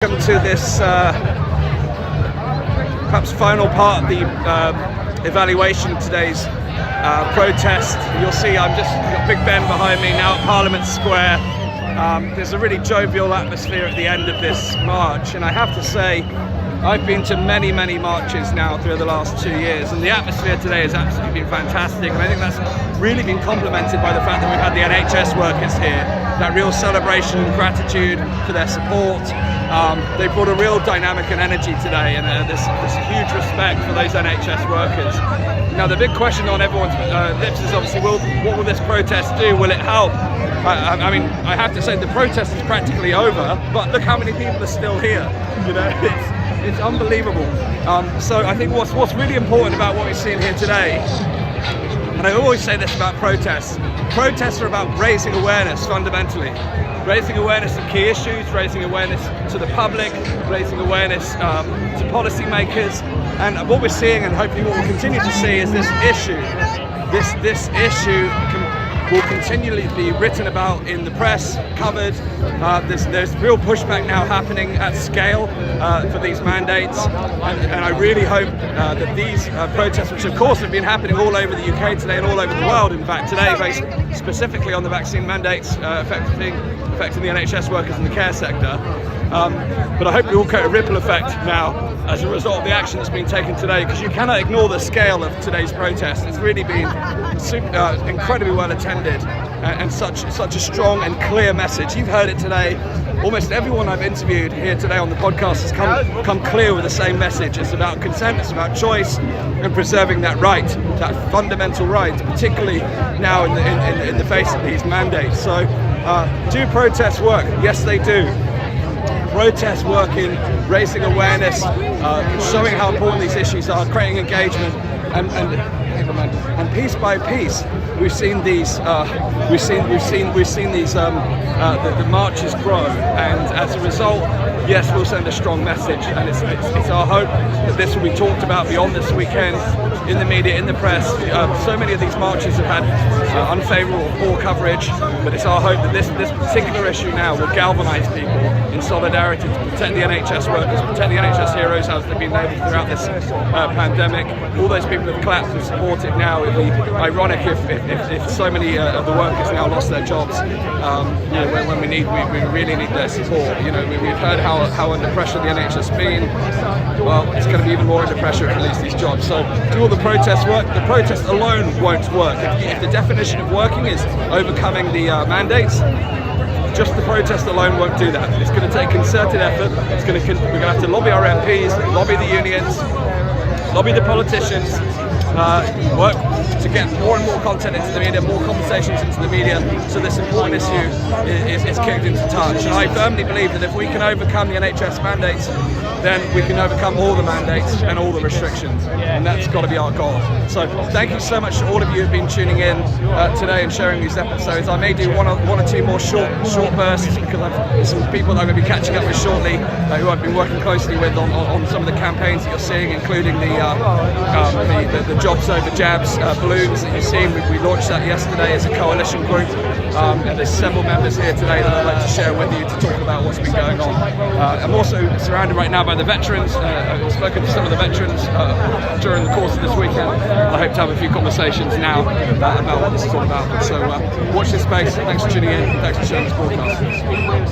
Welcome to this perhaps final part of the evaluation of today's protest. You'll see I've just got Big Ben behind me now at Parliament Square. There's a really jovial atmosphere at the end of this march, and I have to say I've been to many marches now through the last 2 years, and the atmosphere today has absolutely been fantastic, and I think that's really been complemented by the fact that we've had the NHS workers here. That real celebration and gratitude for their support. They brought a real dynamic and energy today, and there's a huge respect for those NHS workers. Now the big question on everyone's lips is obviously, what will this protest do? Will it help? I mean, I have to say the protest is practically over, but look how many people are still here. You know, it's unbelievable. So I think what's really important about what we're seeing here today, and I always say this about protests are about raising awareness fundamentally. Raising awareness of key issues, raising awareness to the public, raising awareness to policymakers, and what we're seeing, and hopefully what we'll continue to see, is this issue. This issue will continually be written about in the press, covered. There's real pushback now happening at scale for these mandates, and I really hope that these protests, which of course have been happening all over the UK today and all over the world, in fact today based specifically on the vaccine mandates affecting the NHS workers in the care sector, but I hope we will create a ripple effect now as a result of the action that's been taken today, because you cannot ignore the scale of today's protest. It's really been incredibly well attended, and such a strong and clear message. You've heard it today. Almost everyone I've interviewed here today on the podcast has come clear with the same message. It's about consent, it's about choice, and preserving that right, that fundamental right, particularly now in the face of these mandates. So do protests work? Yes, they do. Protests work in raising awareness, showing how important these issues are, creating engagement, and piece by piece, we've seen these the marches grow, and as a result, yes, we'll send a strong message, and it's our hope that this will be talked about beyond this weekend in the media, in the press. So many of these marches have had unfavourable or poor coverage, but it's our hope that this particular issue now will galvanise people in solidarity to protect the NHS workers, protect the NHS heroes as they've been labelled throughout this pandemic. All those people have clapped and supported now. It would be ironic if so many of the workers now lost their jobs. You know, when we really need their support. You know, we've heard how under pressure the NHS has been. Well, it's going to be even more under pressure if it leaves these jobs. So do all the protests work? The protest alone won't work. If the definition of working is overcoming the mandates, just the protest alone won't do that. It's going to take concerted effort. We're going to have to lobby our MPs, lobby the unions, lobby the politicians, work to get more and more content into the media, more conversations into the media, so this important issue is kicked into touch. And I firmly believe that if we can overcome the NHS mandates, then we can overcome all the mandates and all the restrictions, and that's got to be our goal. So thank you so much to all of you who've been tuning in today and sharing these episodes. I may do one or two more short bursts, because there's some people that I'm going to be catching up with shortly who I've been working closely with on some of the campaigns that you're seeing, including the Jobs Over Jabs balloons that you've seen. We launched that yesterday as a coalition group, and there's several members here today that I'd like to share with you to talk about what's been going on. I'm also surrounded right now by the veterans. I've spoken to some of the veterans during the course of this weekend. I hope to have a few conversations now about what this is all about. So watch this space. Thanks for tuning in. Thanks for sharing this broadcast.